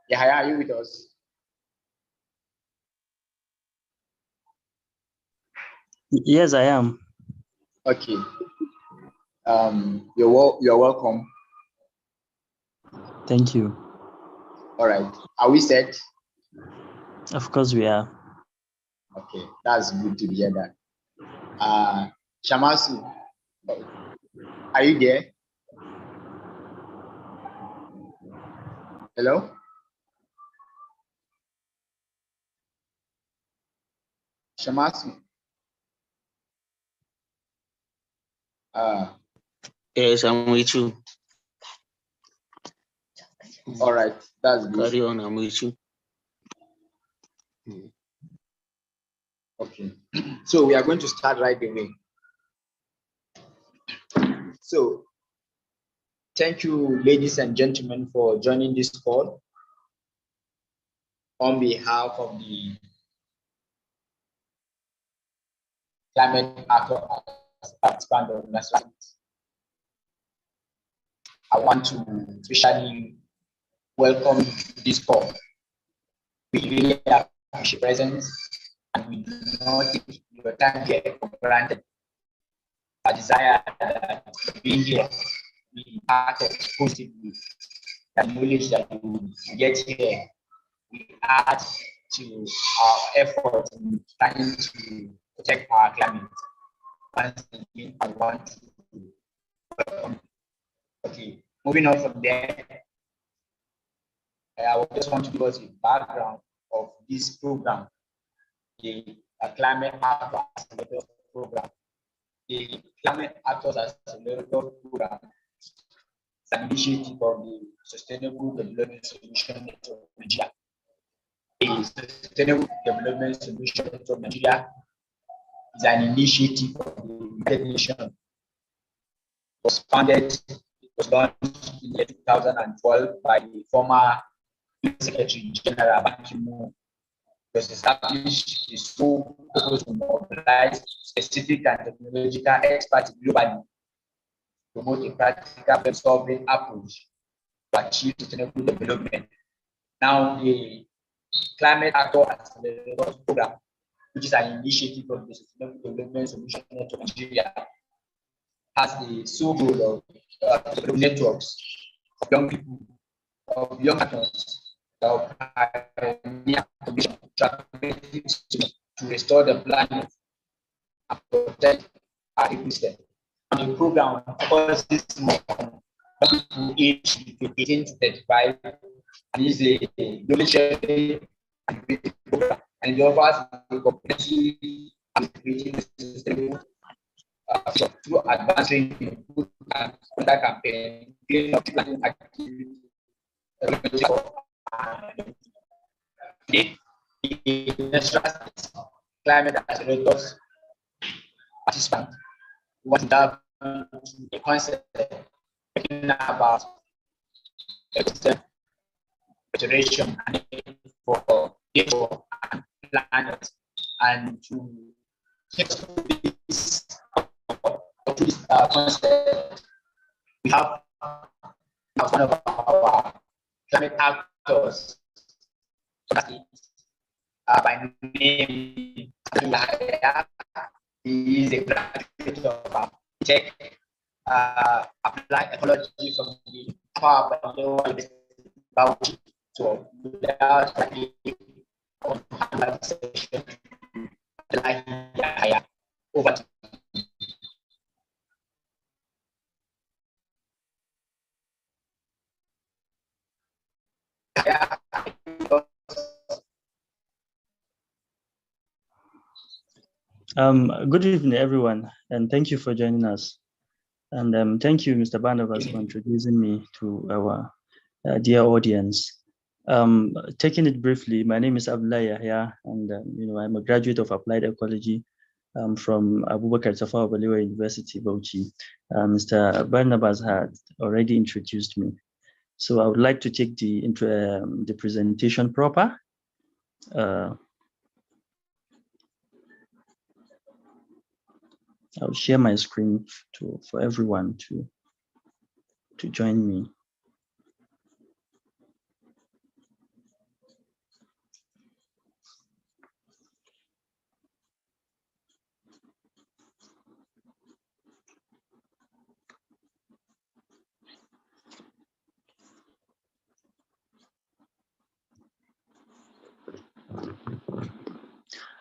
Yahya, are you with us? Yes, I am. Okay. You're welcome. Thank you. All right. Are we set? Of course we are. Okay, that's good to hear that. Shamasu, are you there? Hello? Shamasu. Yes, I'm with you. All right, that's good. Carry on, I'm with you. Okay, so we are going to start right away. So, thank you, ladies and gentlemen, for joining this call on behalf of the Climate Actor Participant of Nassawara. I want to especially welcome to this call. We really appreciate your presence and we do not take your time here for granted. Our desire that being here be impacted positively. The knowledge that we get here, we add to our effort in trying to protect our climate. Once again, I want to welcome. Okay, moving on from there, I just want to give us a background of this program, the Climate Actors Accelerator Program. The Climate Actors Accelerator Program is an initiative of the Sustainable Development Solution Network of Nigeria. The Sustainable Development Solution Network of Nigeria is an initiative of the United Nations. It was launched in 2012 by the former Secretary General Ban Ki-moon. Was established the sole purpose to mobilize specific and technological experts globally to promote a practical problem-solving approach to achieve sustainable development. Now, the Climate Actor Accelerator Program, which is an initiative of the Sustainable Development Solution Network Nigeria, has the sole goal of networks of young people, of young adults, to restore the planet and protect our ecosystem. The program focuses on people aged between 18 to 35 and is a knowledge sharing program, and it offers a comprehensive and creating sustainable through advancing input and contact campaign, planning activities. The National Climate Accelerators participant want to have a concept about ecosystem restoration and for people and planet, and to get this concept, we have one of our climate actors by name. He is a graduate of tech applied ecology from the Power Bauchi. So without over to Good evening, everyone, and thank you for joining us. And thank you, Mr. Barnabas, for introducing me to our dear audience. Taking it briefly, my name is Abdullah Yahya, and I'm a graduate of applied ecology from Abubakar Tafawa Balewa University, Bauchi. Mr. Barnabas had already introduced me, so I would like to take the presentation proper. I'll share my screen for everyone to join me.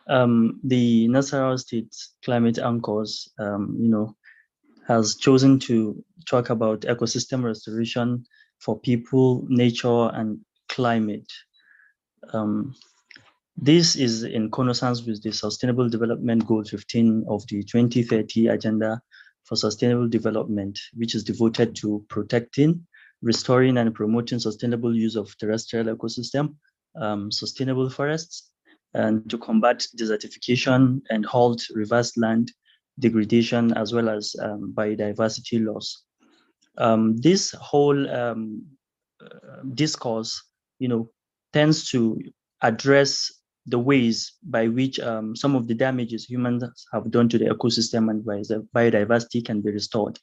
The Nassawara State Climate Anchors, has chosen to talk about ecosystem restoration for people, nature, and climate. This is in consonance with the Sustainable Development Goal 15 of the 2030 Agenda for Sustainable Development, which is devoted to protecting, restoring, and promoting sustainable use of terrestrial ecosystem, sustainable forests, and to combat desertification and halt reverse land degradation, as well as biodiversity loss. This whole discourse, tends to address the ways by which some of the damages humans have done to the ecosystem and the biodiversity can be restored.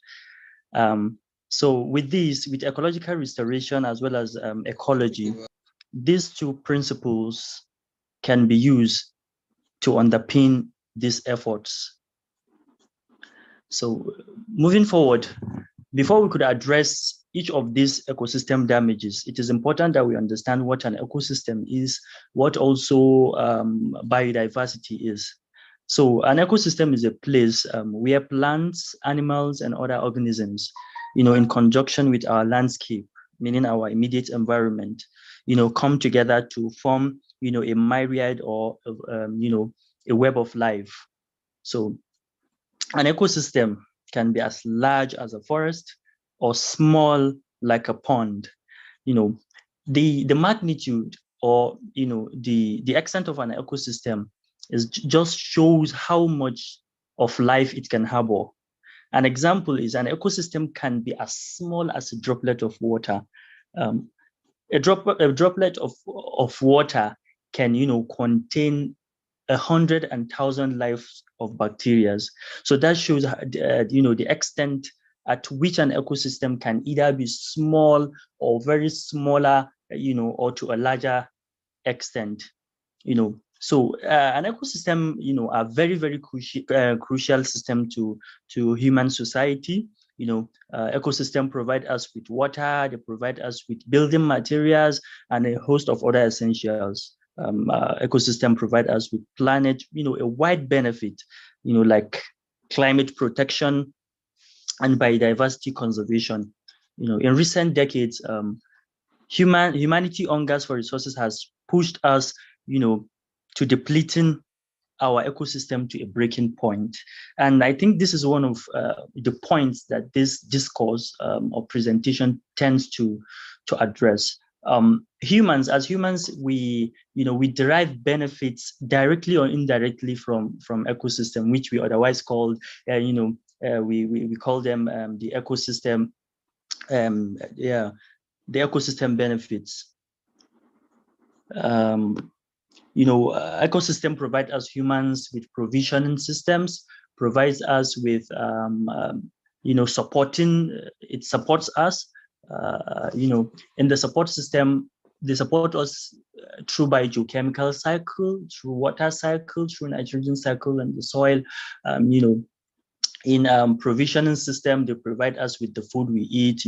So with ecological restoration as well as ecology, these two principles can be used to underpin these efforts. So moving forward, before we could address each of these ecosystem damages, it is important that we understand what an ecosystem is, what also biodiversity is. So an ecosystem is a place where plants, animals, and other organisms, in conjunction with our landscape, meaning our immediate environment, come together to form, a myriad or, a web of life. So an ecosystem can be as large as a forest or small like a pond. The magnitude or the extent of an ecosystem just shows how much of life it can harbor. An example is an ecosystem can be as small as a droplet of water. A droplet of water can contain 100,000 lives of bacteria. So that shows the extent at which an ecosystem can either be small or very smaller, or to a larger extent. So an ecosystem, are very, very crucial system to human society. Ecosystem provide us with water, they provide us with building materials and a host of other essentials. Ecosystem provide us with planet, a wide benefit, like climate protection and biodiversity conservation. In recent decades, humanity hungers for resources has pushed us, to depleting our ecosystem to a breaking point. And I think this is one of the points that this discourse or presentation tends to address. As humans, we derive benefits directly or indirectly from ecosystem, which we otherwise call, we call them the ecosystem, the ecosystem benefits. Ecosystem provide us humans with provisioning systems, provides us with, supporting, it supports us, in the support system, they support us through biochemical cycle, through water cycle, through nitrogen cycle and the soil, in provisioning system, they provide us with the food we eat,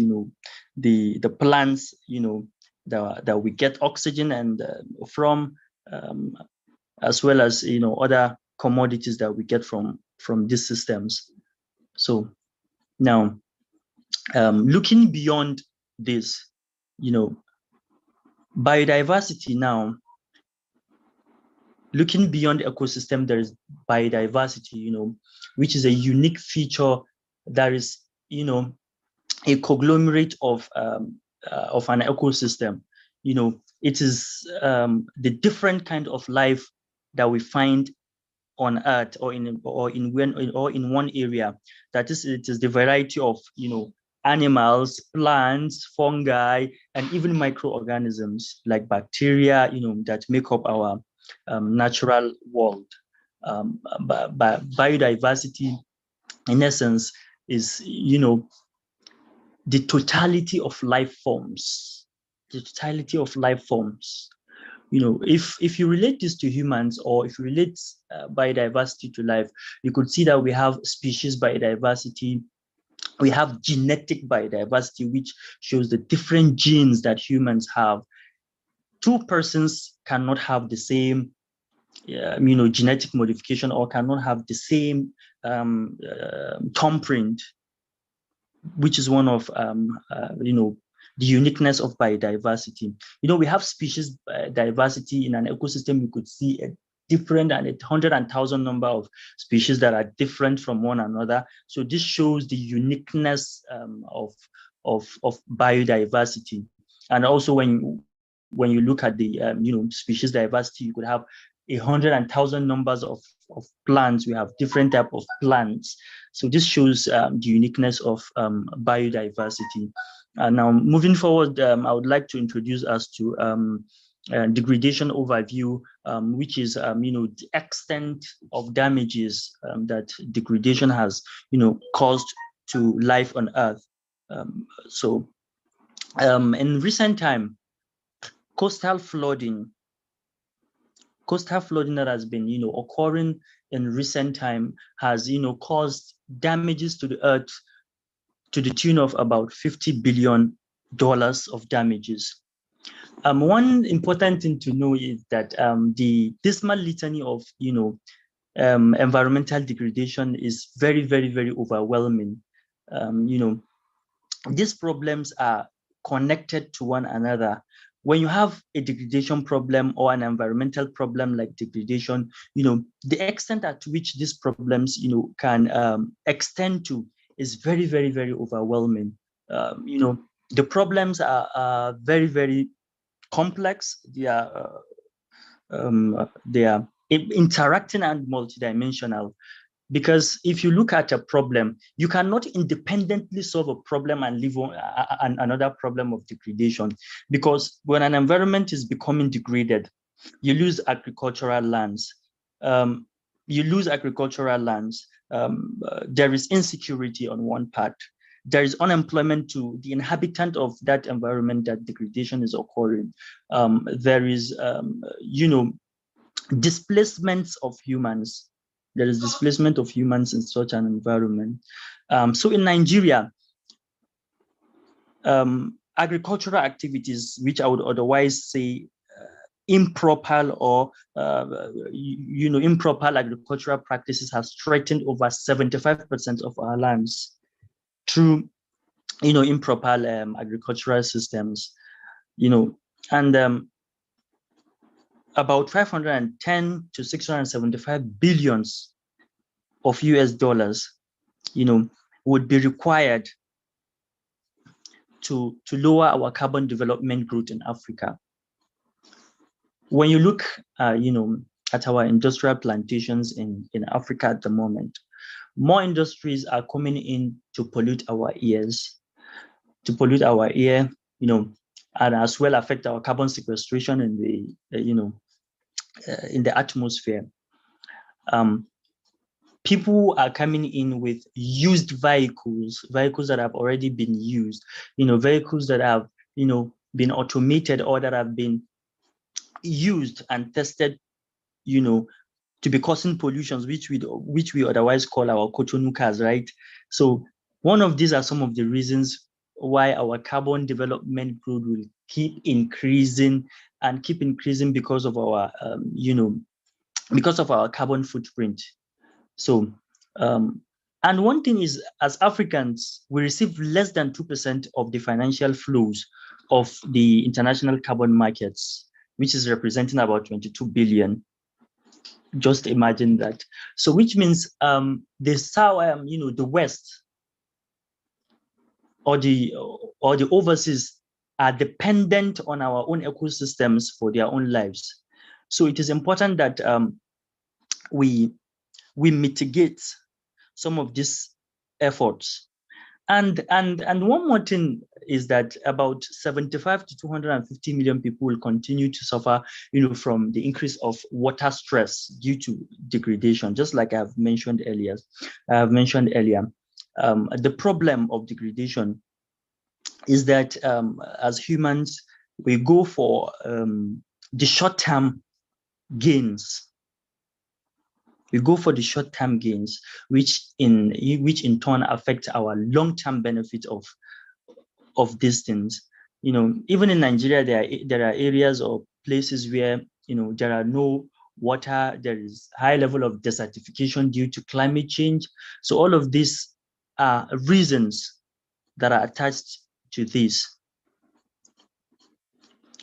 the plants, that we get oxygen and from, as well as other commodities that we get from these systems. So now, looking beyond this, biodiversity now, looking beyond ecosystem, there is biodiversity, which is a unique feature that is, a conglomerate of an ecosystem. It is the different kind of life that we find on Earth or in one area. That is, it is the variety of animals, plants, fungi, and even microorganisms like bacteria, that make up our natural world. Biodiversity, in essence, is the totality of life forms. The totality of life forms. If you relate this to humans, or if you relate biodiversity to life, you could see that we have species biodiversity. We have genetic biodiversity, which shows the different genes that humans have. Two persons cannot have the same, genetic modification or cannot have the same thumbprint, which is one of the uniqueness of biodiversity. We have species diversity in an ecosystem. You could see a different and 100,000 number of species that are different from one another. So this shows the uniqueness of biodiversity. And also when you look at the species diversity, you could have 100,000 numbers of plants. We have different type of plants. So this shows the uniqueness of biodiversity. Now, moving forward, I would like to introduce us to degradation overview, which is the extent of damages that degradation has caused to life on Earth. In recent time, coastal flooding that has been occurring in recent time has caused damages to the Earth to the tune of about $50 billion of damages. One important thing to know is that the dismal litany of environmental degradation is very, very, very overwhelming. These problems are connected to one another. When you have a degradation problem or an environmental problem like degradation, the extent at which these problems can extend to is very, very, very overwhelming. The problems are very, very complex. They are interacting and multidimensional. Because if you look at a problem, you cannot independently solve a problem and leave another problem of degradation. Because when an environment is becoming degraded, you lose agricultural lands. There is insecurity on one part. There is unemployment to the inhabitant of that environment that degradation is occurring. There is, displacements of humans. There is displacement of humans in such an environment. So in Nigeria, agricultural activities, which I would otherwise say improper or improper agricultural practices, has threatened over 75% of our lands through improper agricultural systems. And about 510 to 675 billions of US dollars, would be required to lower our carbon development growth in Africa. When you look, at our industrial plantations in Africa at the moment, more industries are coming in to pollute our air, and as well affect our carbon sequestration in the atmosphere. People are coming in with used vehicles that have already been used, vehicles that have, been automated or that have been used and tested, to be causing pollutions, which we otherwise call our Cotonou cars, right? So one of these are some of the reasons why our carbon development growth will keep increasing because of our, because of our carbon footprint. So, and one thing is, as Africans, we receive less than 2% of the financial flows of the international carbon markets, which is representing about 22 billion. Just imagine that. So, which means the South, the West or the overseas are dependent on our own ecosystems for their own lives. So it is important that we mitigate some of these efforts. And one more thing is that about 75 to 250 million people will continue to suffer, from the increase of water stress due to degradation, just like I've mentioned earlier. The problem of degradation is that as humans, we go for the short-term gains. We go for the short-term gains, which in turn affect our long-term benefit of these things. Even in Nigeria, there are areas or places where there are no water, there is high level of desertification due to climate change. So all of these are reasons that are attached to this.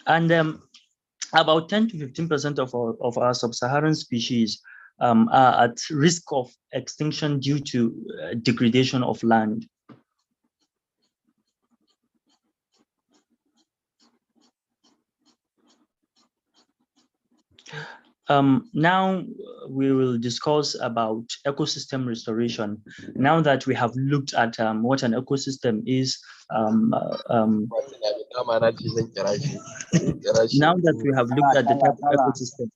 And about 10 to 15% of our sub-Saharan species are at risk of extinction due to degradation of land. Now we will discuss about ecosystem restoration. Now that we have looked at what an ecosystem is, now that we have looked at the type of ecosystem,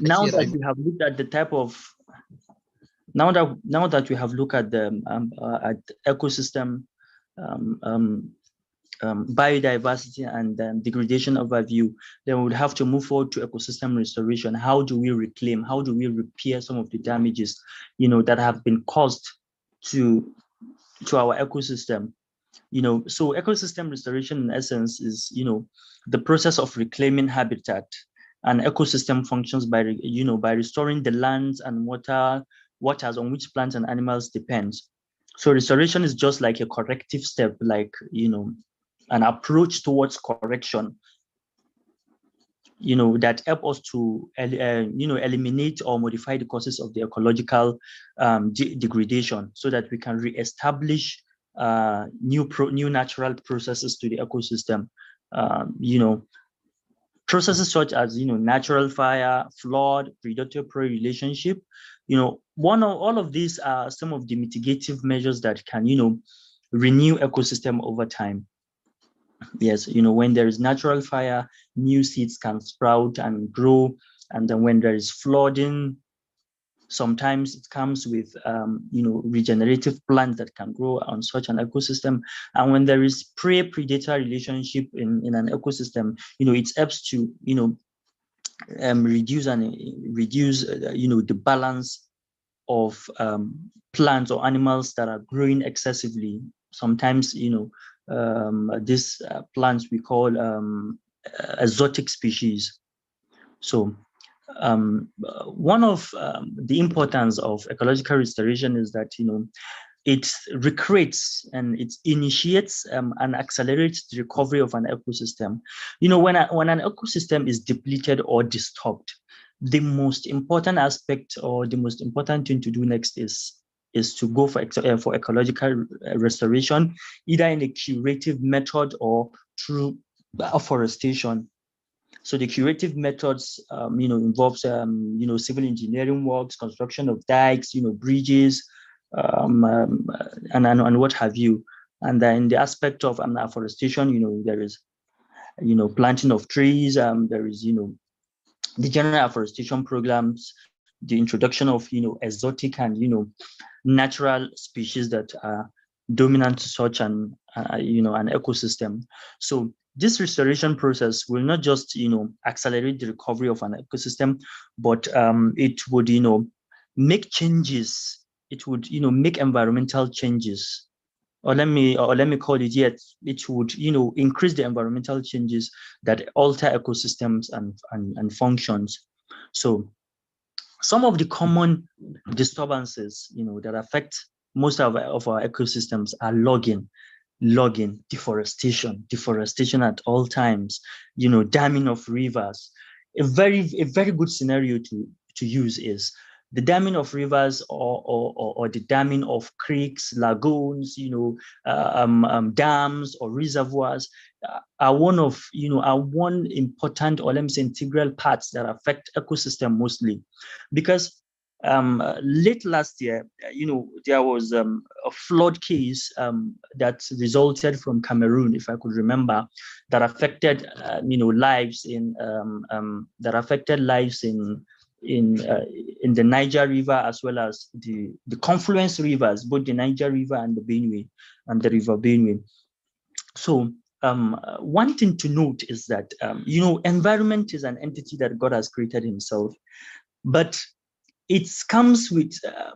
now that we have looked at the type of, now that we have looked at the ecosystem, biodiversity and degradation overview, then we would have to move forward to ecosystem restoration. How do we reclaim? How do we repair some of the damages, that have been caused to our ecosystem? So ecosystem restoration in essence is, the process of reclaiming habitat and ecosystem functions by restoring the lands and waters on which plants and animals depend. So restoration is just like a corrective step, like, an approach towards correction, that help us to, eliminate or modify the causes of the ecological degradation, so that we can reestablish new natural processes to the ecosystem. Processes such as, natural fire, flood, predator-prey relationship. All of these are some of the mitigative measures that can, renew ecosystem over time. Yes, when there is natural fire, new seeds can sprout and grow. And then when there is flooding, sometimes it comes with, regenerative plants that can grow on such an ecosystem. And when there is prey-predator relationship in an ecosystem, it helps to, reduce the balance of plants or animals that are growing excessively. Sometimes, these plants we call exotic species. So one of the importance of ecological restoration is that, it recreates and it initiates and accelerates the recovery of an ecosystem. When an ecosystem is depleted or disturbed, the most important aspect or the most important thing to do next is to go for ecological restoration, either in a curative method or through afforestation. So the curative methods, involves, civil engineering works, construction of dikes, bridges, and what have you. And then the aspect of afforestation, there is, planting of trees. There is, the general afforestation programs, the introduction of, exotic and, natural species that are dominant to such an ecosystem. So this restoration process will not just, accelerate the recovery of an ecosystem, but it would, make changes. It would, make environmental changes, or let me call it, yet it would, increase the environmental changes that alter ecosystems and functions. So some of the common disturbances, that affect most of our ecosystems are logging, deforestation at all times, damming of rivers. A very good scenario to use is the damming of rivers or the damming of creeks, lagoons, dams or reservoirs are one important, or let me say, integral parts that affect ecosystem mostly. Because late last year, there was a flood case that resulted from Cameroon, if I could remember, that affected lives in the Niger River, as well as the confluence rivers, both the Niger River and the Benue and the River Benue. So one thing to note is that environment is an entity that God has created himself, but it comes with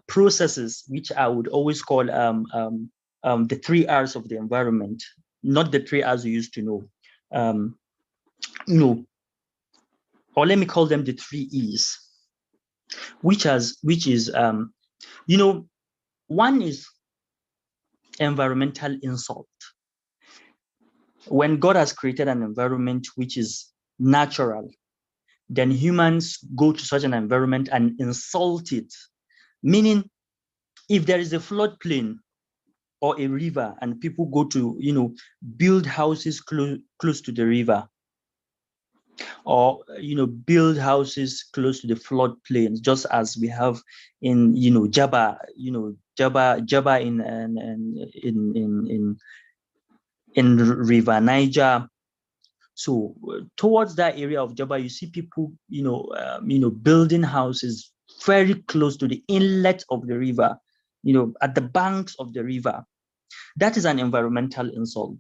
processes which I would always call the 3 R's of the environment, not the 3 R's we used to know. or let me call them the 3 E's, which is, one is environmental insult. When God has created an environment which is natural, then humans go to such an environment and insult it. Meaning, if there is a floodplain or a river and people go to, build houses close to the river, or build houses close to the floodplains, just as we have in Jaba, Jaba in River Niger. So towards that area of Jaba, you see people building houses very close to the inlet of the river, at the banks of the river. That is an environmental insult.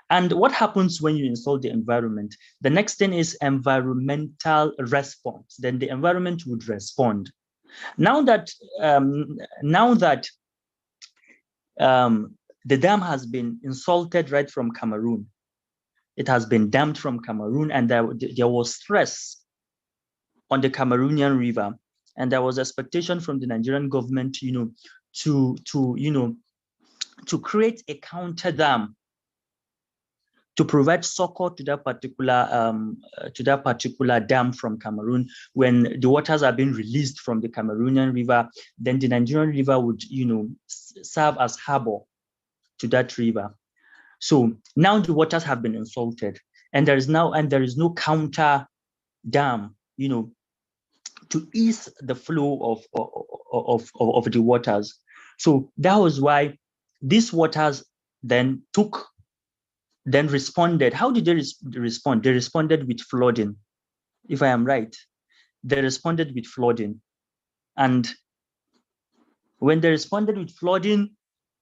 And what happens when you insult the environment? The next thing is environmental response. Then the environment would respond. Now that the dam has been insulted right from Cameroon, it has been dammed from Cameroon, and there was stress on the Cameroonian river, and there was expectation from the Nigerian government, to create a counter dam to provide succor to that particular dam from Cameroon. When the waters are being released from the Cameroonian river, then the Nigerian river would, serve as harbor to that river. So now the waters have been insulted, and there is no counter dam, to ease the flow of the waters. So that was why these waters then responded. How did they respond? They responded with flooding, if I am right. They responded with flooding. And when they responded with flooding,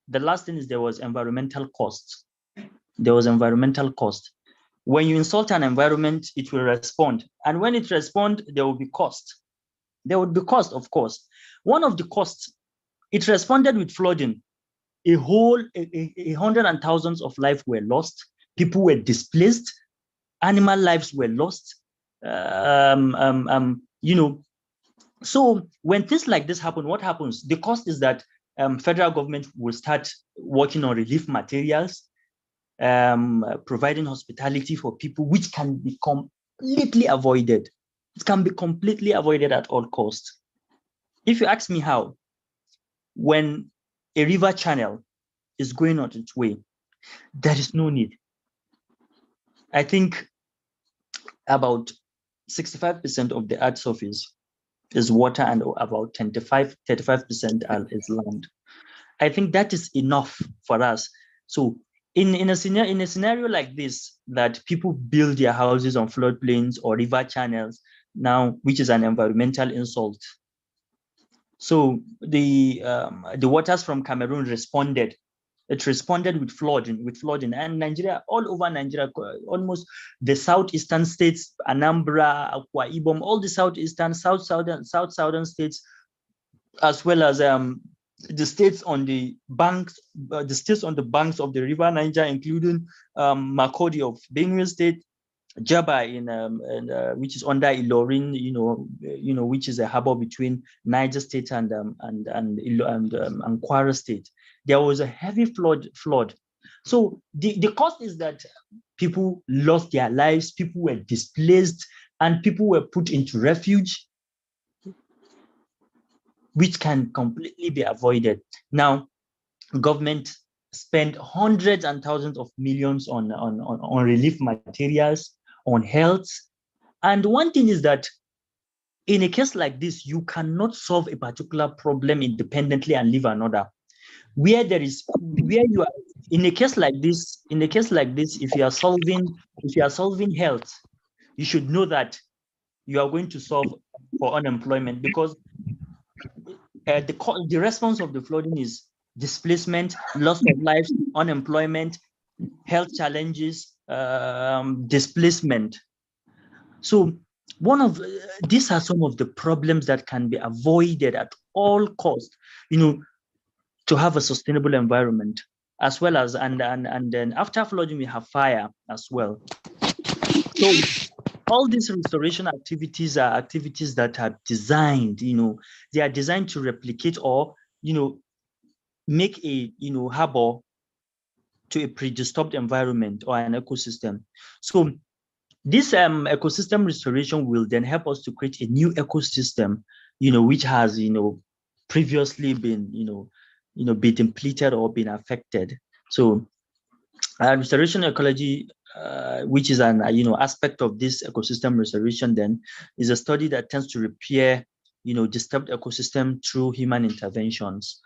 the last thing is there was environmental cost. When you insult an environment, it will respond. And when it responds, there will be cost. There would be cost, of course. One of the costs, it responded with flooding. A hundred and thousands of lives were lost. People were displaced. Animal lives were lost. So when things like this happen, what happens? The cost is that federal government will start working on relief materials, providing hospitality for people, which can be completely avoided. It can be completely avoided at all costs. If you ask me how, when a river channel is going on its way, there is no need. I think about 65% of the Earth's surface is water, and about 35% is land. I think that is enough for us. So in a scenario like this, that people build their houses on floodplains or river channels now, which is an environmental insult. So the waters from Cameroon responded. It responded with flooding, and Nigeria, all over Nigeria, almost the southeastern states, Anambra, Akwa Ibom, all the southeastern, southern states, as well as the states on the banks, of the River Niger, including Makurdi of Benue State, Jaba which is under Ilorin, which is a harbor between Niger State and Kwara State. There was a heavy flood. So the cost is that people lost their lives, people were displaced, and people were put into refuge, which can completely be avoided. Now, government spend hundreds and thousands of millions on relief materials, on health. And one thing is that in a case like this, you cannot solve a particular problem independently and leave another. Where you are in a case like this, if you are solving health, you should know that you are going to solve for unemployment, because the response of the flooding is displacement, loss of lives, unemployment, health challenges, displacement. So these are some of the problems that can be avoided at all costs, to have a sustainable environment, as well as, and then after flooding, we have fire as well. So all these restoration activities are activities that are designed, they are designed to replicate or, make a, harbor to a pre-disturbed environment or an ecosystem. So this ecosystem restoration will then help us to create a new ecosystem, which has, previously been, been depleted or been affected. So restoration ecology, which is an aspect of this ecosystem restoration, then is a study that tends to repair disturbed ecosystem through human interventions.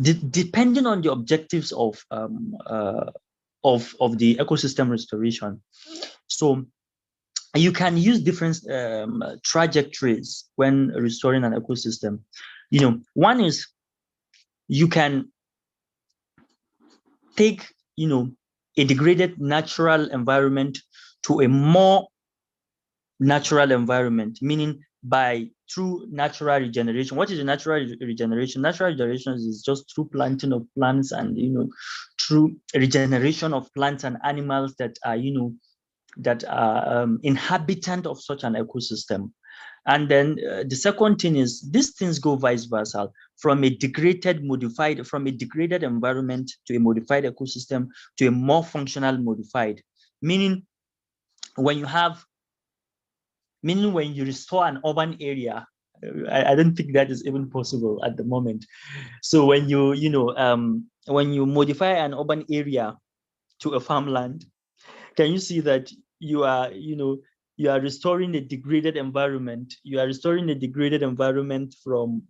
Depending on the objectives of the ecosystem restoration. So you can use different trajectories when restoring an ecosystem. One is you can take, a degraded natural environment to a more natural environment, meaning through natural regeneration. What is the natural regeneration? Natural regeneration is just through planting of plants and, through regeneration of plants and animals that are, that are inhabitant of such an ecosystem. And then the second thing is these things go vice versa, from a degraded environment to a modified ecosystem to a more functional modified, meaning when you restore an urban area, I don't think that is even possible at the moment. So when when you modify an urban area to a farmland, can you see that you are restoring a degraded environment? You are restoring a degraded environment from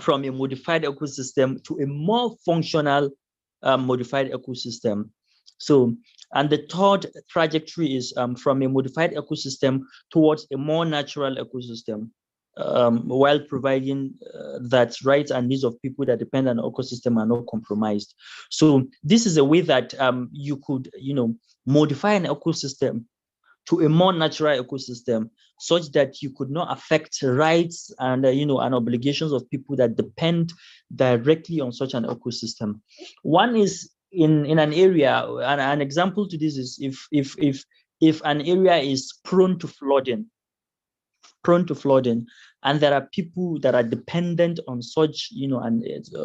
from a modified ecosystem to a more functional modified ecosystem. So, and the third trajectory is from a modified ecosystem towards a more natural ecosystem, while providing that rights and needs of people that depend on the ecosystem are not compromised. So this is a way that you could, modify an ecosystem to a more natural ecosystem, such that you could not affect rights and and obligations of people that depend directly on such an ecosystem. One is in an area, and an example to this is if an area is prone to flooding, and there are people that are dependent on such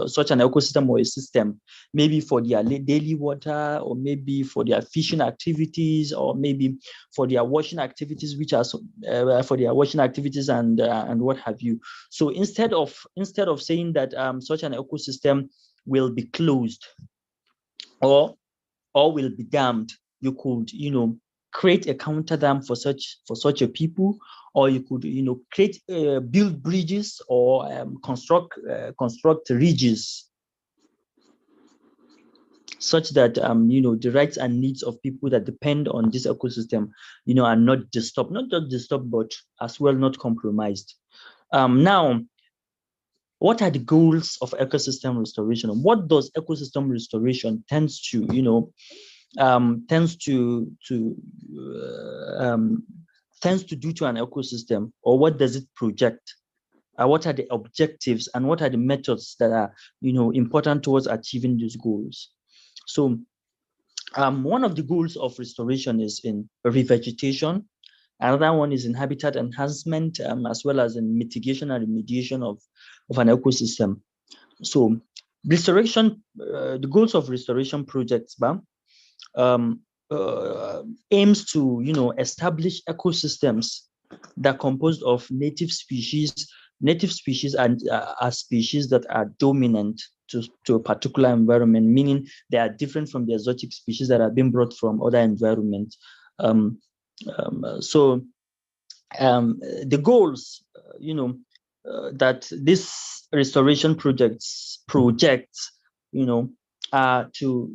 such an ecosystem or a system, maybe for their daily water, or maybe for their fishing activities, or maybe for their washing activities, which are for their washing activities and what have you. So instead of saying that such an ecosystem will be closed or will be dammed, you could create a counter dam for such a people, or you could create build bridges or construct ridges, such that the rights and needs of people that depend on this ecosystem are not disturbed, not just disturbed, but as well not compromised. Now, what are the goals of ecosystem restoration? What does ecosystem restoration tends to do to an ecosystem, or what does it project? What are the objectives and what are the methods that are important towards achieving these goals? So one of the goals of restoration is in revegetation. Another one is in habitat enhancement, as well as in mitigation and remediation of an ecosystem. So restoration, the goals of restoration projects, aims to establish ecosystems that are composed of native species and are species that are dominant to a particular environment, meaning they are different from the exotic species that are being brought from other environments. So the goals, that this restoration projects, are to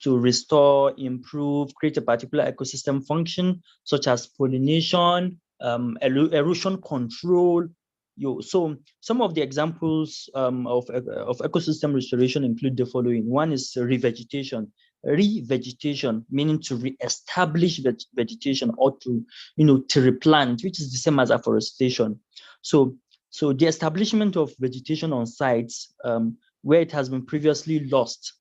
restore, improve, create a particular ecosystem function, such as pollination, erosion control. So some of the examples of ecosystem restoration include the following. One is revegetation. Revegetation, meaning to re-establish vegetation, or to replant, which is the same as afforestation. So the establishment of vegetation on sites where it has been previously lost,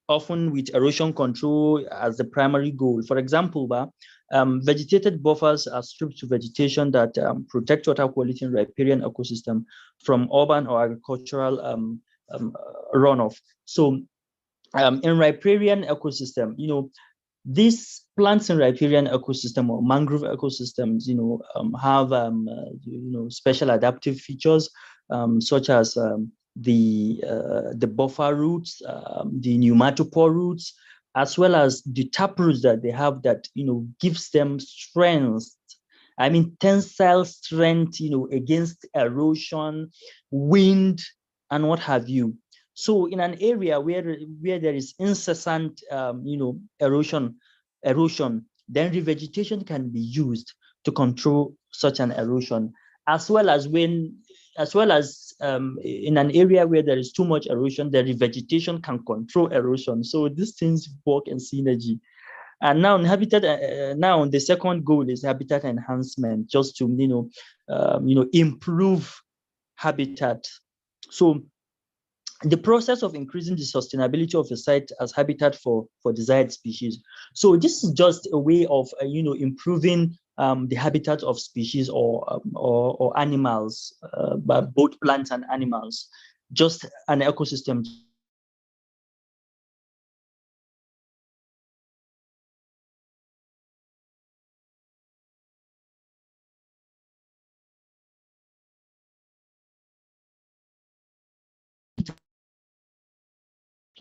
often with erosion control as the primary goal. For example, vegetated buffers are stripped to vegetation that protect water quality in riparian ecosystem from urban or agricultural runoff. So in riparian ecosystem, these plants in riparian ecosystem or mangrove ecosystems, have special adaptive features such as the buffer roots, the pneumatopore roots, as well as the tap roots that they have that gives them strength. I mean, tensile strength, against erosion, wind, and what have you. So in an area where there is incessant, erosion, then revegetation can be used to control such an erosion, as well as in an area where there is too much erosion, the revegetation can control erosion. So these things work in synergy. And now now the second goal is habitat enhancement, just to improve habitat. So the process of increasing the sustainability of a site as habitat for desired species. So this is just a way of improving the habitat of species or animals, both plants and animals, just an ecosystem.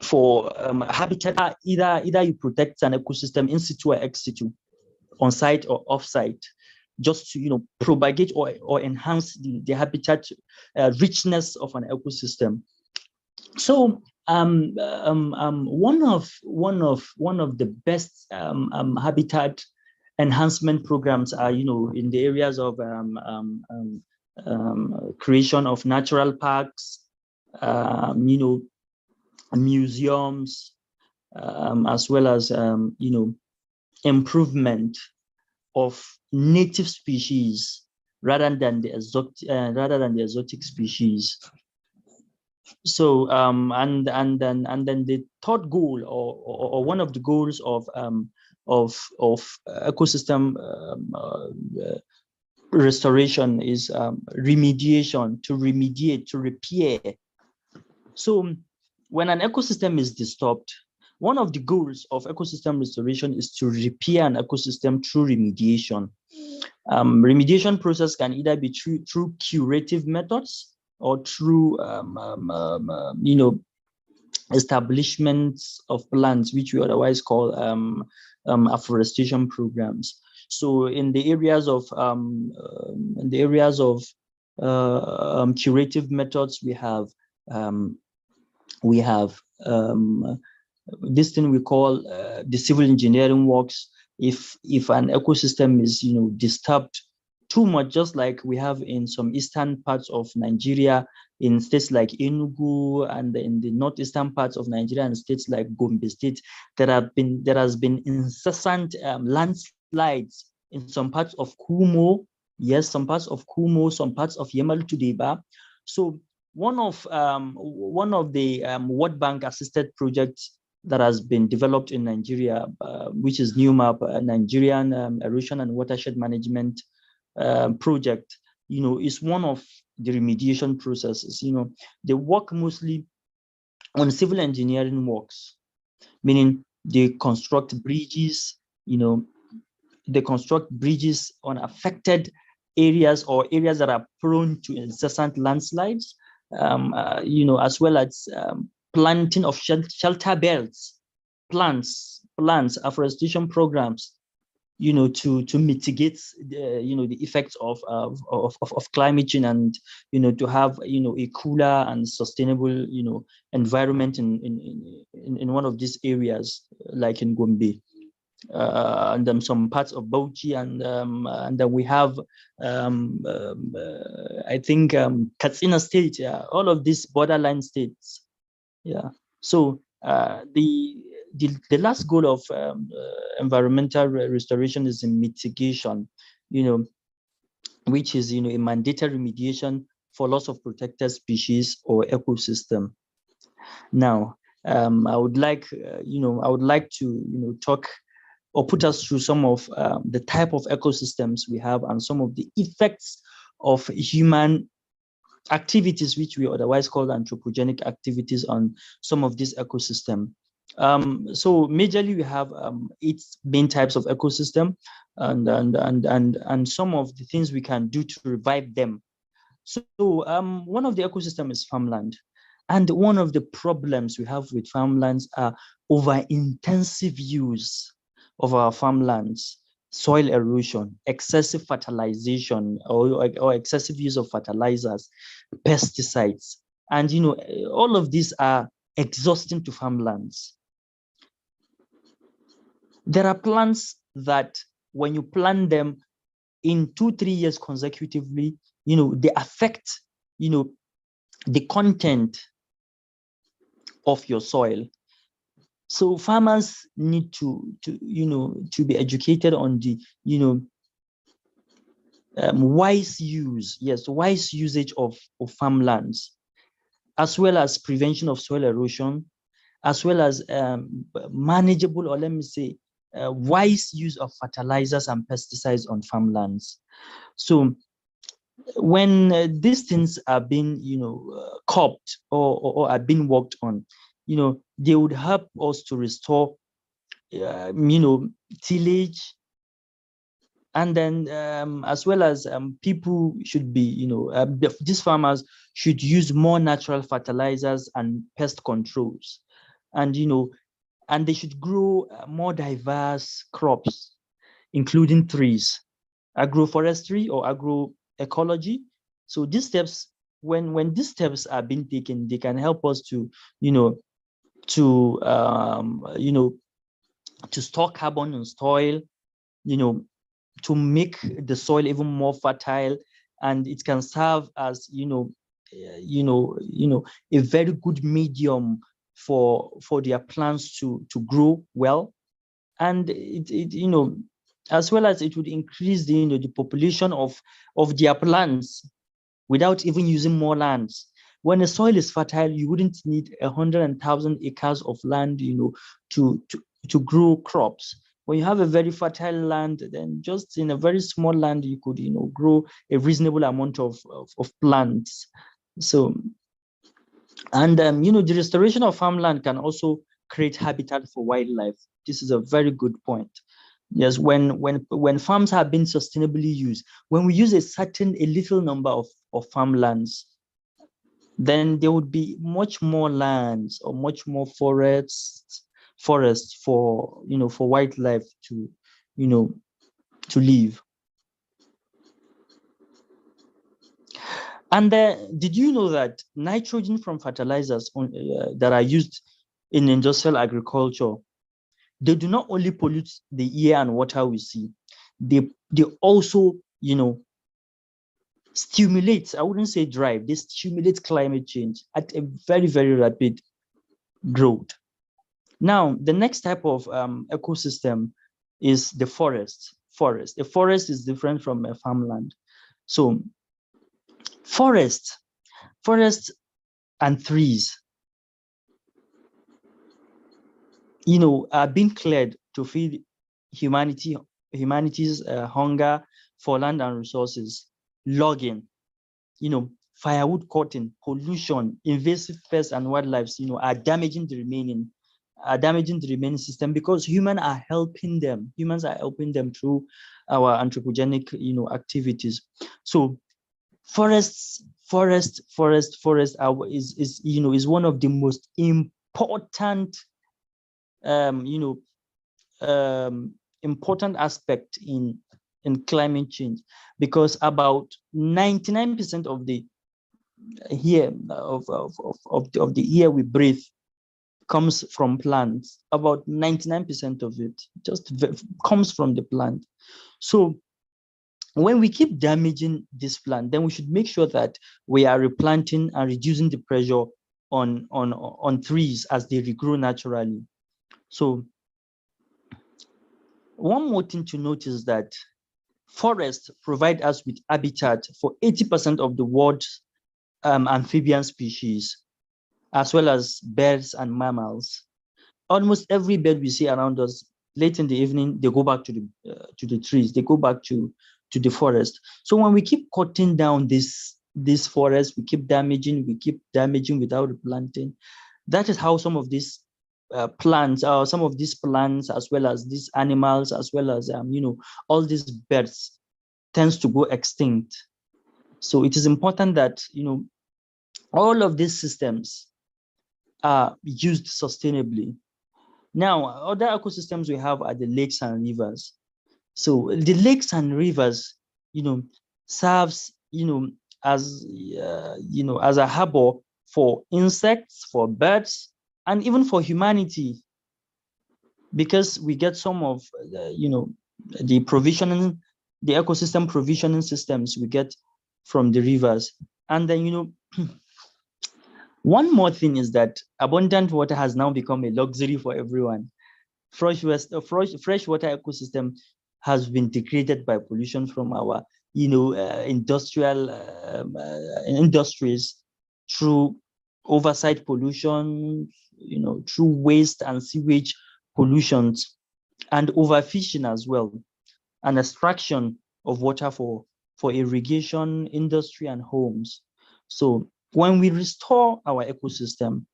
For habitat, either you protect an ecosystem in situ or ex situ, on site or off site, just to propagate or enhance the habitat richness of an ecosystem. So one of the best habitat enhancement programs are in the areas of creation of natural parks, museums, as well as improvement of native species rather than the exotic species. So and then the third goal or one of the goals of ecosystem restoration is remediation, to remediate, to repair. So when an ecosystem is disturbed, one of the goals of ecosystem restoration is to repair an ecosystem through remediation. Remediation process can either be through curative methods or through establishments of plants, which we otherwise call afforestation programs. So in the areas of curative methods, we have this thing we call the civil engineering works. If an ecosystem is disturbed too much, just like we have in some eastern parts of Nigeria, in states like Enugu, and in the northeastern parts of Nigeria and states like Gombe State, there has been incessant landslides in some parts of Kumo, some parts of Yemal Tudeba. So one of the World Bank assisted projects that has been developed in Nigeria, which is NewMap, Nigerian Erosion and Watershed Management project, is one of the remediation processes. They work mostly on civil engineering works, meaning they construct bridges, on affected areas or areas that are prone to incessant landslides, as well as planting of shelter belts, plants, afforestation programs, to mitigate the effects of climate change, and to have a cooler and sustainable environment in one of these areas, like in Gombe, and then some parts of Bauchi, and then we have I think Katsina State, all of these borderline states. So the last goal of environmental restoration is in mitigation, which is a mandatory remediation for loss of protected species or ecosystem. Now, I would like, I would like to, talk or put us through some of the type of ecosystems we have and some of the effects of human activities, which we otherwise call anthropogenic activities, on some of this ecosystem. So majorly we have 8 main types of ecosystem, and some of the things we can do to revive them. So one of the ecosystem is farmland. And one of the problems we have with farmlands are over-intensive use of our farmlands, soil erosion, excessive fertilization, or excessive use of fertilizers, pesticides. And all of these are exhausting to farmlands. There are plants that when you plant them in 2-3 years consecutively, they affect, the content of your soil. So farmers need to be educated on the, wise usage of farmlands, as well as prevention of soil erosion, as well as manageable, or let me say, wise use of fertilizers and pesticides on farmlands. So when these things are being, copped or are being worked on, they would help us to restore, tillage, and then as well as people should be, these farmers should use more natural fertilizers and pest controls, and and they should grow more diverse crops, including trees, agroforestry or agroecology. So these steps, when these steps are being taken, they can help us to, to store carbon in soil, to make the soil even more fertile, and it can serve as, a very good medium for their plants to grow well. And it as well as it would increase the, the population of their plants without even using more lands. When a soil is fertile, you wouldn't need 100,000 acres of land, to grow crops. When you have a very fertile land, then just in a very small land, you could, grow a reasonable amount of plants. So, and the restoration of farmland can also create habitat for wildlife. This is a very good point. Yes, when farms have been sustainably used, when we use a little number of farmlands, then there would be much more lands or much more forests for, for wildlife to, to live. And did you know that nitrogen from fertilizers that are used in industrial agriculture, they do not only pollute the air and water we see, they also, stimulate, I wouldn't say drive, they stimulate climate change at a very, very rapid growth. Now, the next type of ecosystem is the forest. A forest is different from a farmland. So forest and trees, are being cleared to feed humanity's hunger for land and resources. Logging, firewood cutting, pollution, invasive pests and wildlife, are damaging the remaining system, because humans are helping them through our anthropogenic, activities. So forests is one of the most important important aspect in climate change, because about 99% of the air of the air we breathe comes from plants. About 99% of it just comes from the plant. So when we keep damaging this plant, then we should make sure that we are replanting and reducing the pressure on trees as they regrow naturally. So one more thing to note is that forests provide us with habitat for 80% of the world's amphibian species. as well as birds and mammals. Almost every bird we see around us, late in the evening, they go back to the trees, they go back to the forest. So when we keep cutting down this forest, we keep damaging without replanting. That is how some of these plants, some of these plants, as well as these animals, as well as all these birds, tends to go extinct. So it is important that all of these systems are used sustainably. Now, other ecosystems we have are the lakes and rivers. So the lakes and rivers, serves, as as a harbor for insects, for birds, and even for humanity, because we get some of the provisioning, the ecosystem provisioning systems we get from the rivers. And then one more thing is that abundant water has now become a luxury for everyone. Freshwater ecosystem has been degraded by pollution from our industrial industries, through oversight pollution, through waste and sewage pollutions, and overfishing as well, and extraction of water for irrigation, industry, and homes. So when we restore our ecosystem,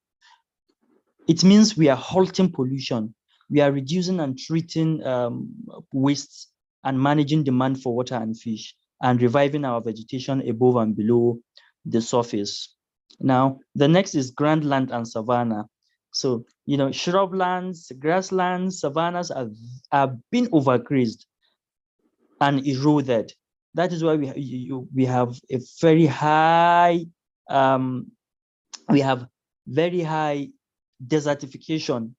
it means we are halting pollution, we are reducing and treating wastes, and managing demand for water and fish, and reviving our vegetation above and below the surface. Now, the next is grandland and savanna. So, shrublands, grasslands, savannas are being overgrazed and eroded. That is why we have a very high very high desertification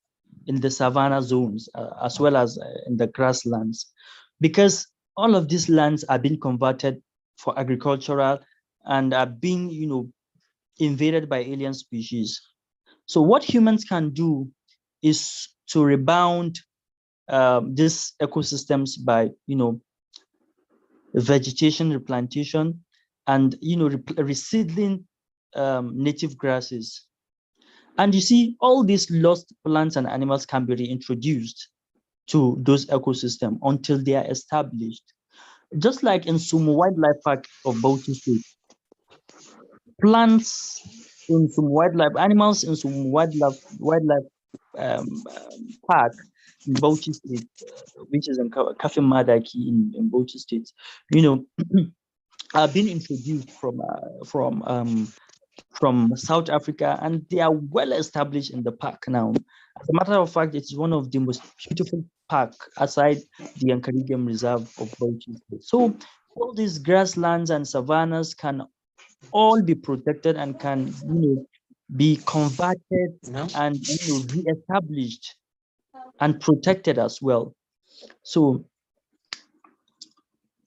in the savanna zones, as well as in the grasslands, because all of these lands are being converted for agricultural and are being invaded by alien species. So what humans can do is to rebound these ecosystems by vegetation replantation, and reseedling native grasses. And you see, all these lost plants and animals can be reintroduced to those ecosystems until they are established. Just like in Sumu Wildlife Park of Bauchi State, plants in Sumu Wildlife, animals in Sumu Wildlife Park in Bauchi State, which is in Kafin Madaki in Bauchi State, are being introduced from South Africa, and they are well established in the park now. As a matter of fact, it's one of the most beautiful park aside the Yankari Game Reserve of Bauchi State. So all these grasslands and savannas can all be protected and can be converted and re-established and protected as well. So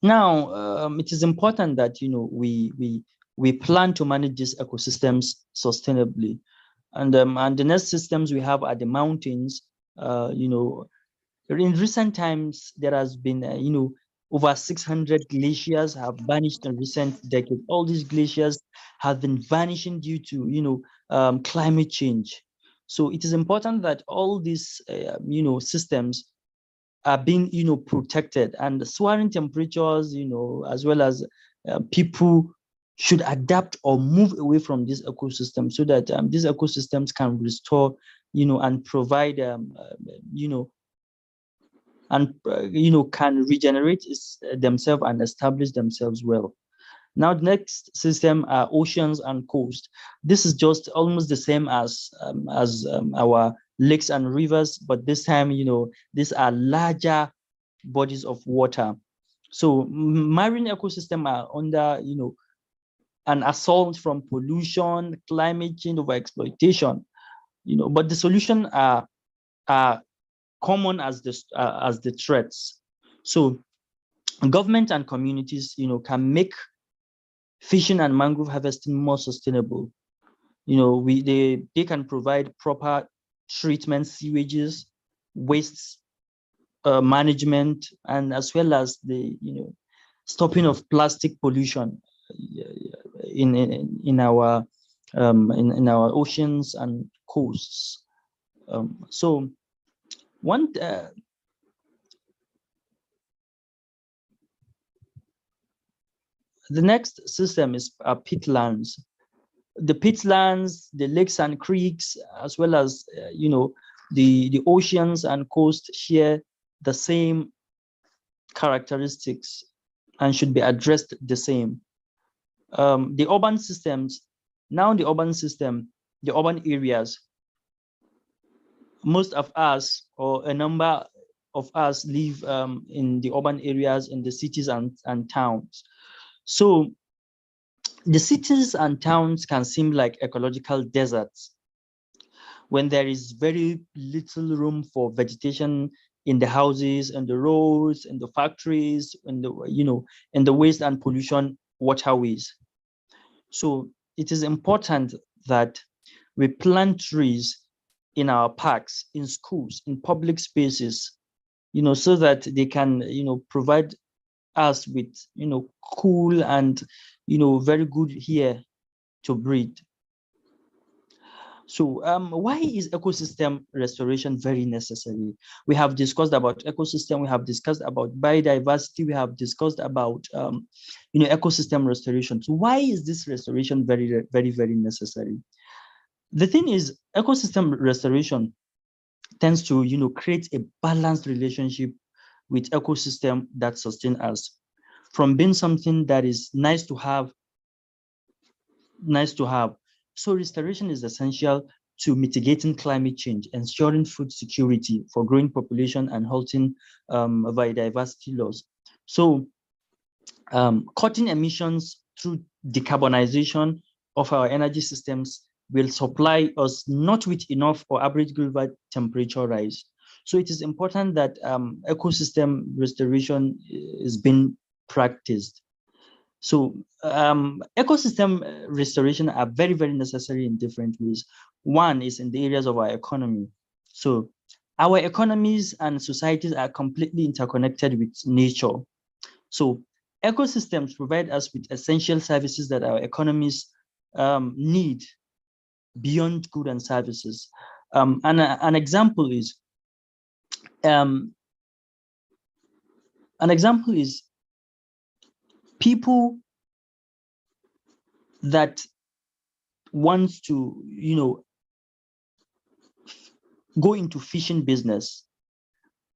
now it is important that we plan to manage these ecosystems sustainably, and the next systems we have are the mountains. In recent times there has been over 600 glaciers have vanished in recent decades. All these glaciers have been vanishing due to climate change. So it is important that all these systems are being protected, and the soaring temperatures as well as people should adapt or move away from this ecosystem, so that these ecosystems can restore and provide can regenerate themselves and establish themselves well. Now, the next system are oceans and coast. This is just almost the same as our lakes and rivers, but this time, these are larger bodies of water. So marine ecosystem are under, an assault from pollution, climate change, overexploitation, but the solution are common as the threats. So government and communities, can make fishing and mangrove harvesting more sustainable. They can provide proper treatment, sewages, waste management, and as well as the stopping of plastic pollution in our in our oceans and coasts. So one the next system is peatlands. The peatlands, the lakes and creeks, as well as the oceans and coast share the same characteristics and should be addressed the same. The urban systems, now the urban system, the urban areas, most of us, or a number of us, live in the urban areas, in the cities and towns. So the cities and towns can seem like ecological deserts when there is very little room for vegetation in the houses and the roads and the factories and the waste and pollution waterways. So it is important that we plant trees in our parks, in schools, in public spaces, so that they can, provide us with, cool and, very good air to breathe. So why is ecosystem restoration very necessary? We have discussed about ecosystem, we have discussed about biodiversity, we have discussed about ecosystem restoration. So why is this restoration very, very, very necessary? The thing is, ecosystem restoration tends to create a balanced relationship with ecosystem that sustain us, from being something that is nice to have. So restoration is essential to mitigating climate change, ensuring food security for growing population, and halting biodiversity loss. So cutting emissions through decarbonization of our energy systems will supply us not with enough or average global temperature rise. So it is important that ecosystem restoration is being practiced. So ecosystem restoration are very, very necessary in different ways. One is in the areas of our economy. So our economies and societies are completely interconnected with nature. So ecosystems provide us with essential services that our economies need beyond goods and services. And an example is people that wants to, go into fishing business,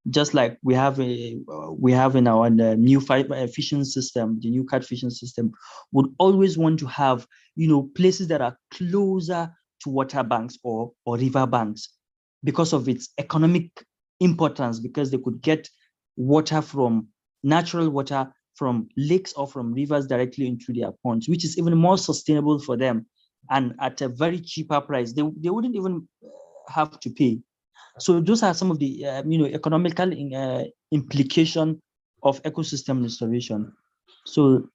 just like we have in our new fishing system, the new cat fishing system, would always want to have, places that are closer to water banks or river banks because of its economic importance, because they could get water from natural water from lakes or from rivers directly into their ponds, which is even more sustainable for them and at a very cheaper price. They wouldn't even have to pay. So those are some of the economical implication of ecosystem restoration. So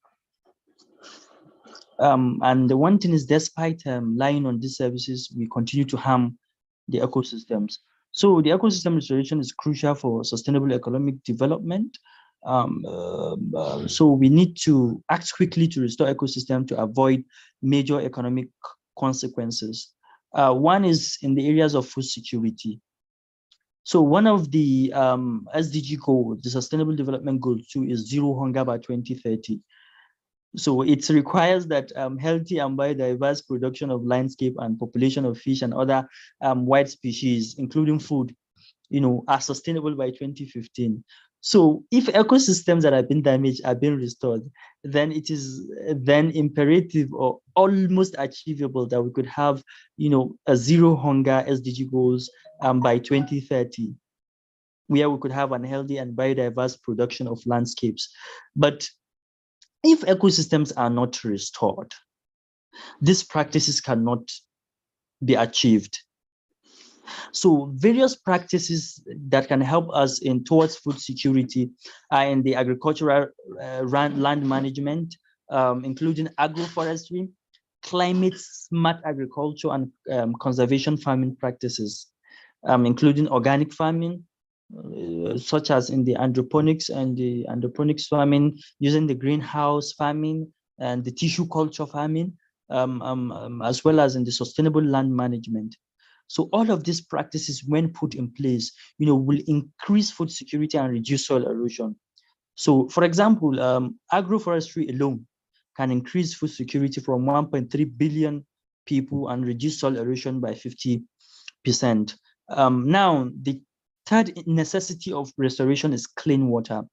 and the one thing is, despite relying on these services, we continue to harm the ecosystems. So the ecosystem restoration is crucial for sustainable economic development. So we need to act quickly to restore ecosystem to avoid major economic consequences. One is in the areas of food security. So one of the SDG goals, the Sustainable Development Goal 2, is zero hunger by 2030. So it requires that healthy and biodiverse production of landscape and population of fish and other wild species, including food, are sustainable by 2015. So if ecosystems that have been damaged are being restored, then it is then imperative or almost achievable that we could have, a zero hunger SDG goals by 2030, where we could have unhealthy and biodiverse production of landscapes. But if ecosystems are not restored, these practices cannot be achieved. So various practices that can help us towards food security are in the agricultural land management, including agroforestry, climate smart agriculture, and conservation farming practices, including organic farming, such as in the hydroponics and the hydroponics farming, using the greenhouse farming and the tissue culture farming, as well as in the sustainable land management. So all of these practices, when put in place, will increase food security and reduce soil erosion. So, for example, agroforestry alone can increase food security from 1.3 billion people and reduce soil erosion by 50%. Now, the third necessity of restoration is clean water.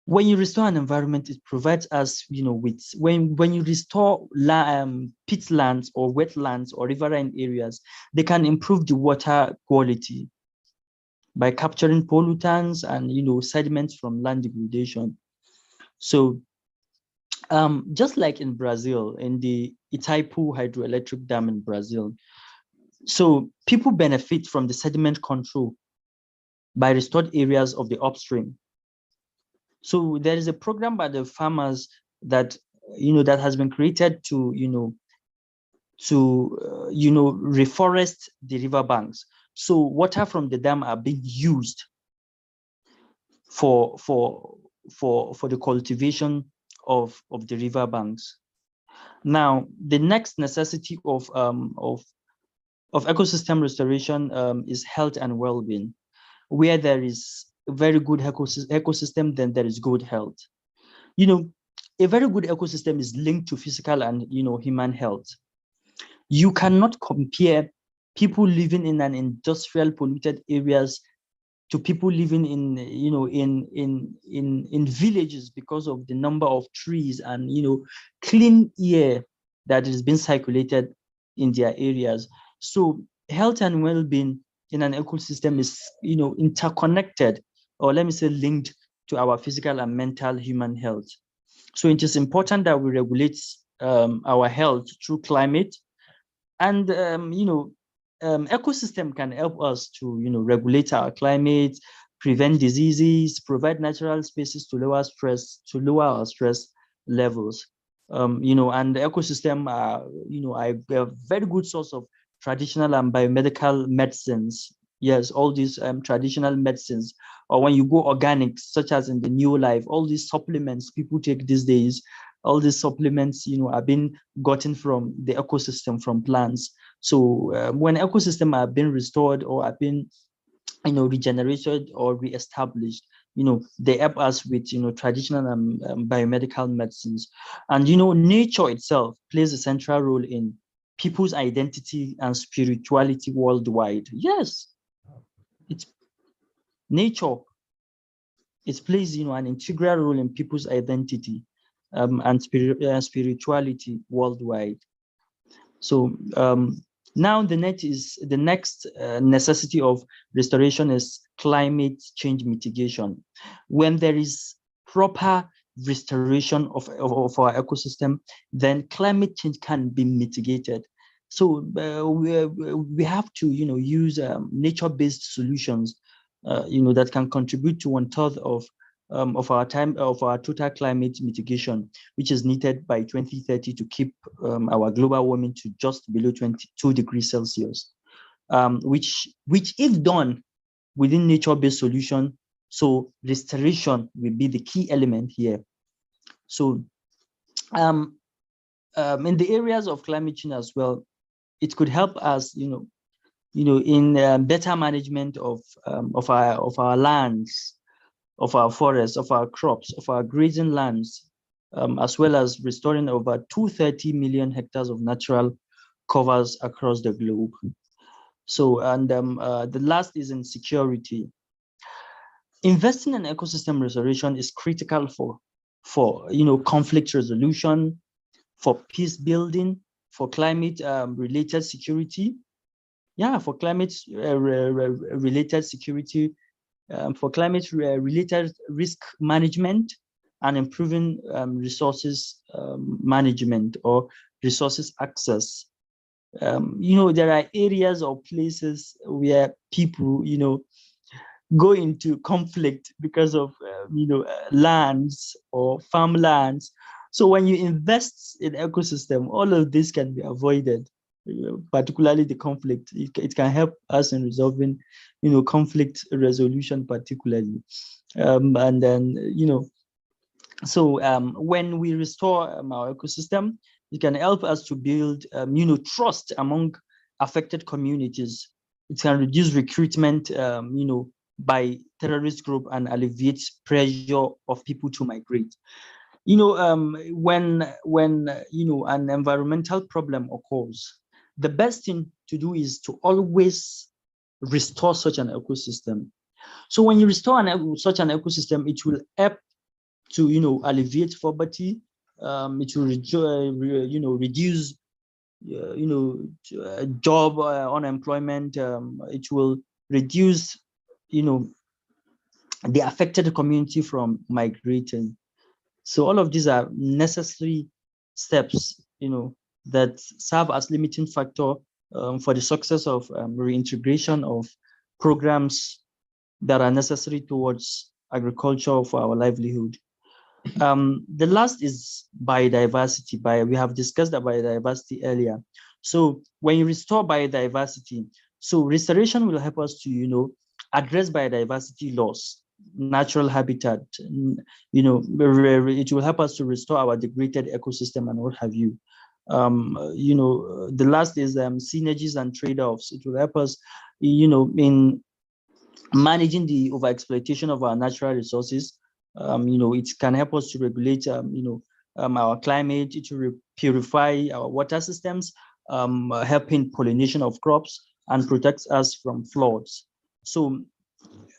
When you restore an environment, it provides us, with when you restore peatlands or wetlands or riverine areas, they can improve the water quality by capturing pollutants and sediments from land degradation. So, just like in Brazil, in the Itaipu hydroelectric dam in Brazil, so people benefit from the sediment control by restored areas of the upstream. So there is a program by the farmers that that has been created to reforest the riverbanks. So water from the dam are being used for the cultivation of the riverbanks. Now, the next necessity of ecosystem restoration is health and well-being. Where there is a very good ecosystem, then there is good health. A very good ecosystem is linked to physical and human health. You cannot compare people living in an industrial polluted areas to people living in in villages because of the number of trees and clean air that is being circulated in their areas. So health and well-being in an ecosystem is interconnected, or let me say linked to our physical and mental human health. So it is important that we regulate our health through climate, and ecosystem can help us to regulate our climate, prevent diseases, provide natural spaces to lower our stress levels. And the ecosystem are a very good source of traditional and biomedical medicines. Yes, all these traditional medicines, or when you go organic, such as in the New Life, all these supplements people take these days, all these supplements are being gotten from the ecosystem, from plants. So when ecosystems are being restored or are being regenerated or reestablished, they help us with traditional and biomedical medicines. And nature itself plays a central role in people's identity and spirituality worldwide. Yes, it's nature. It plays an integral role in people's identity and spirituality worldwide. So now the next necessity of restoration is climate change mitigation. When there is proper restoration of our ecosystem, then climate change can be mitigated. So we have to use nature-based solutions that can contribute to 1/3 of our total climate mitigation, which is needed by 2030 to keep our global warming to just below 22 degrees Celsius, which if done within nature-based solution, so restoration will be the key element here. So in the areas of climate change as well, it could help us, in better management of our lands, of our forests, of our crops, of our grazing lands, as well as restoring over 230 million hectares of natural covers across the globe. So, and the last is in security. Investing in ecosystem restoration is critical for conflict resolution, for peace building, for climate related security. Yeah, for climate related security, for climate related risk management, and improving resources management or resources access. There are areas or places where people go into conflict because of lands or farmlands. So when you invest in ecosystem, all of this can be avoided, particularly the conflict. It can help us in resolving conflict resolution particularly. And then so when we restore our ecosystem, It can help us to build, trust among affected communities. It can reduce recruitment, by terrorist group and alleviate pressure of people to migrate. When an environmental problem occurs, the best thing to do is to always restore such an ecosystem. So when you restore such an ecosystem, it will help to alleviate poverty. It will reduce job unemployment. It will reduce the affected community from migrating. So all of these are necessary steps that serve as limiting factor for the success of reintegration of programs that are necessary towards agriculture for our livelihood. The last is biodiversity. We have discussed the biodiversity earlier. So when you restore biodiversity, so restoration will help us to address biodiversity loss, natural habitat. It will help us to restore our degraded ecosystem and what have you. The last is synergies and trade-offs. It will help us, in managing the overexploitation of our natural resources. It can help us to regulate, our climate. It will purify our water systems, helping pollination of crops and protects us from floods. So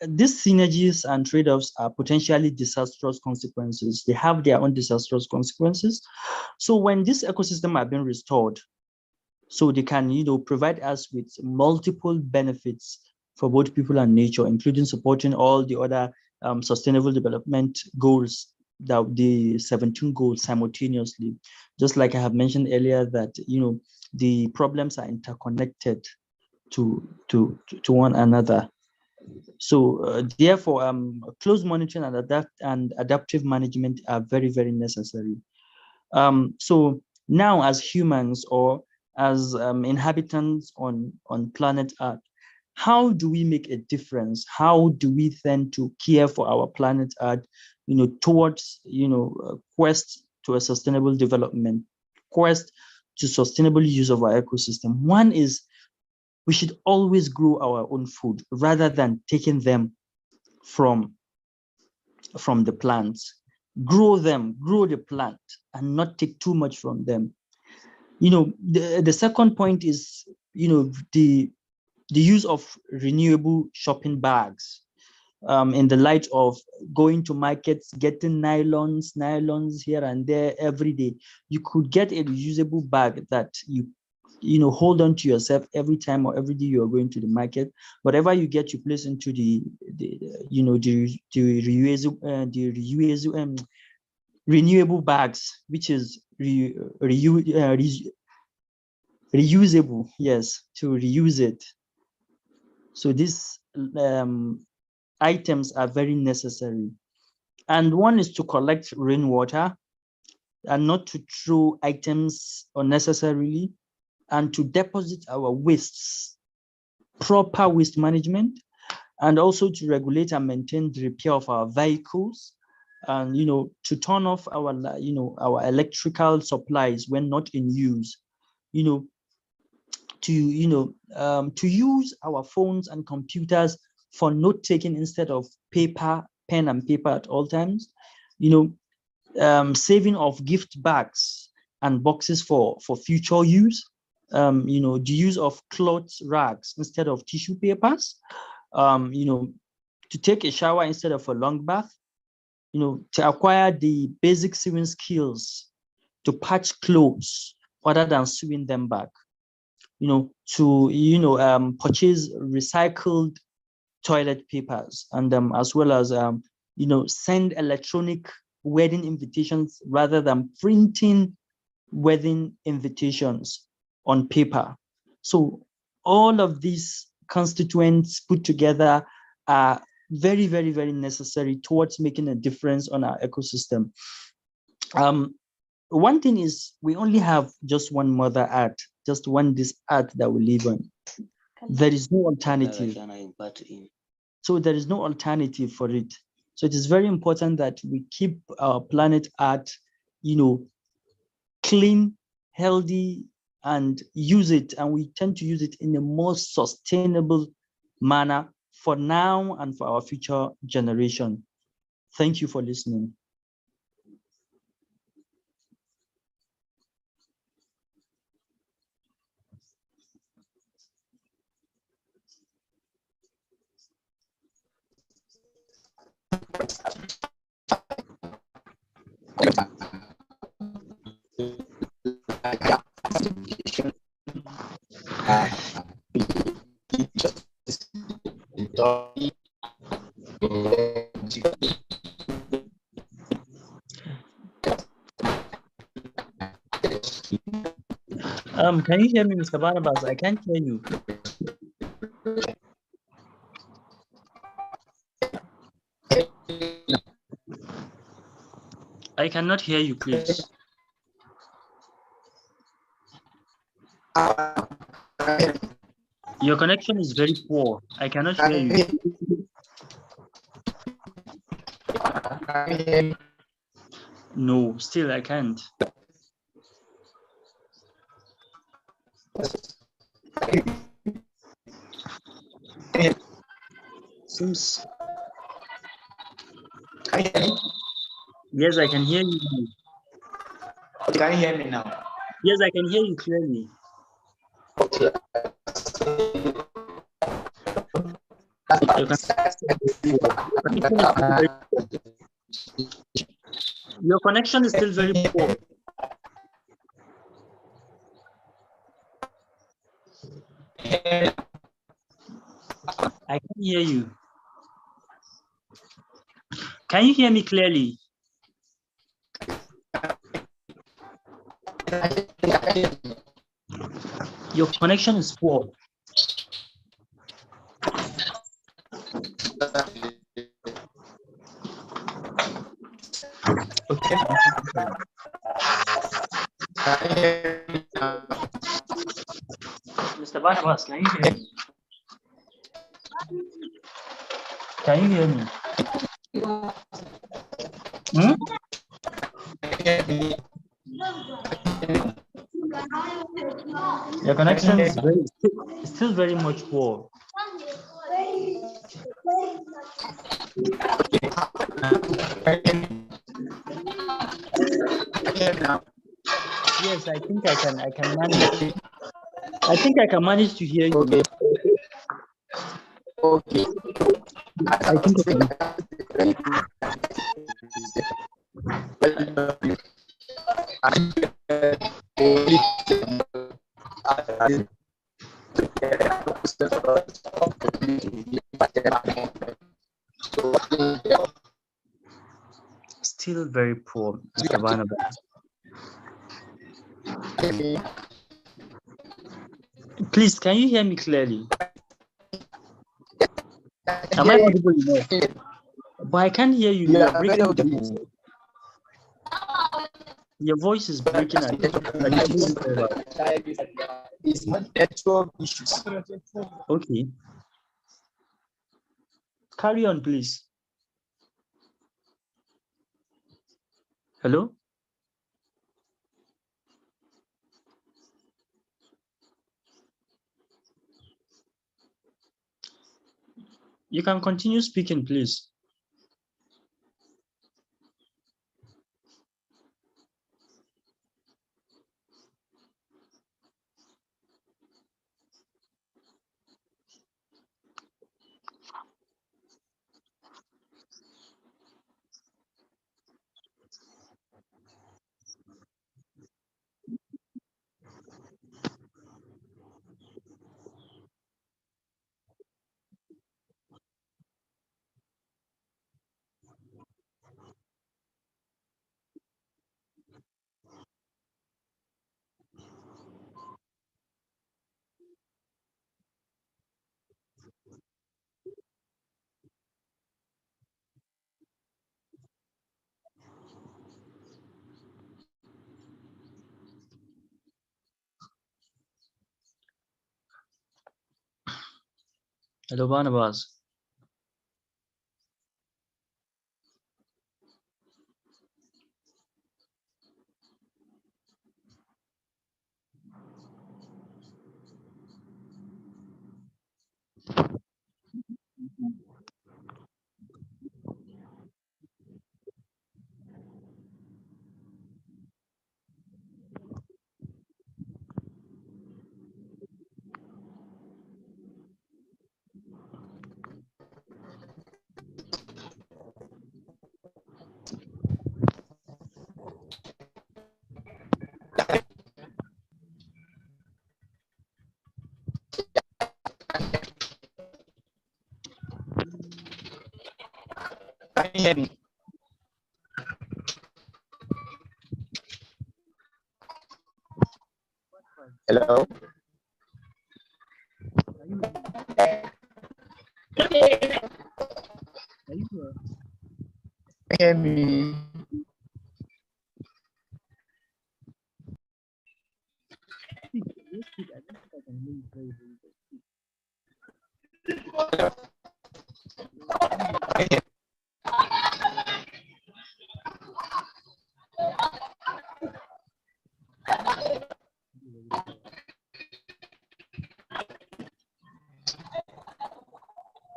these synergies and trade-offs are potentially disastrous consequences. They have their own disastrous consequences. So when this ecosystem are being restored, so they can, provide us with multiple benefits for both people and nature, including supporting all the other sustainable development goals, the 17 goals simultaneously. Just like I have mentioned earlier, that the problems are interconnected to one another. So therefore, close monitoring and adaptive management are very, very necessary. So now, as humans or as inhabitants on planet Earth, how do we make a difference? How do we tend to care for our planet Earth, towards quest to a sustainable development, quest to sustainable use of our ecosystem? One is we should always grow our own food rather than taking them from the plants. Grow the plant and not take too much from them. The second point is, the use of renewable shopping bags, in the light of going to markets, getting nylons here and there every day. You could get a reusable bag that you hold on to yourself every time or every day you are going to the market. Whatever you get, you place into the renewable bags, which is reusable. Yes, to reuse it. So these items are very necessary. And one is to collect rainwater and not to throw items unnecessarily, and to deposit our wastes, proper waste management, and also to regulate and maintain the repair of our vehicles, and to turn off our electrical supplies when not in use, to use our phones and computers for note taking instead of pen and paper at all times, saving of gift bags and boxes for future use, the use of cloth rags instead of tissue papers, to take a shower instead of a long bath, to acquire the basic sewing skills, to patch clothes other than sewing them back, to purchase recycled toilet papers, and as well as send electronic wedding invitations rather than printing wedding invitations on paper. So all of these constituents put together are very, very, very necessary towards making a difference on our ecosystem. One thing is, we only have just one Mother Earth, just one this earth that we live on. There is no alternative. So there is no alternative for it. So it is very important that we keep our planet Earth, clean healthy and use it, and we tend to use it in a more sustainable manner for now and for our future generation. Thank you for listening. Can you hear me, Mr. Barnabas? I can't hear you. I cannot hear you, please. Your connection is very poor. I cannot hear you. No, still I can't. Seems. Yes, I can hear you. Can you hear me now? Yes, I can hear you clearly. Okay. Your connection is still very poor. I can hear you. Can you hear me clearly? Your connection is poor. Okay. Mr. Barnabas, can you hear me? Can you hear me? Your connection is still very much poor. Yes, I think I can manage. I think I can manage to hear you. Okay. Okay. I think I can. Still very poor, Mr. Barnabas. Please, can you hear me clearly? Am I audible enough? But I can't hear you. You're breaking. Your voice is breaking. It's not network issues. Okay. Carry on, please. Hello? You can continue speaking, please. Hello, Barnabas. Can you hear me? Hello? Can you hear me?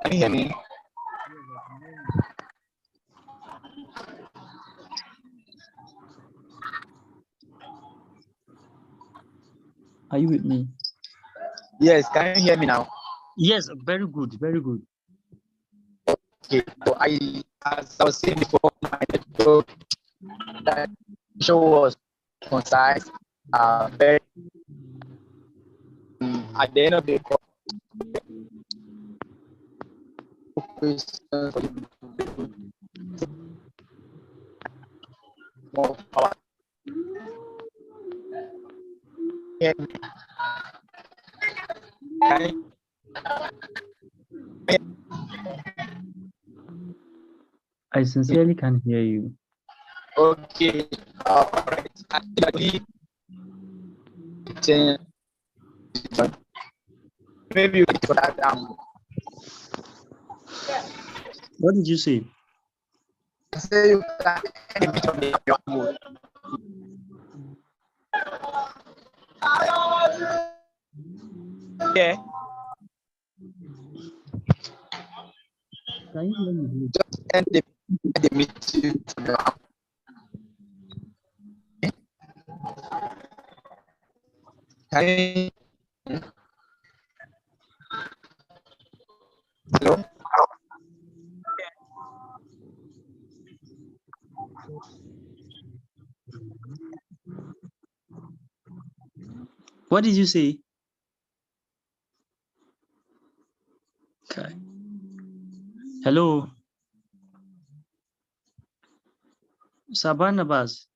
Can you hear me? Are you with me? Yes, can you hear me now? Yes, very good, very good. Okay, so as I was saying before, my show was concise, very at the end of the questions more power. I sincerely can't hear you. Okay, all right. Maybe for that. What did you say? I say you can a bit of your mood. Yeah. Can you hear me? Just end the meeting from your house. Can you? Hello? What did you say? Okay. Hello. Sabanabas.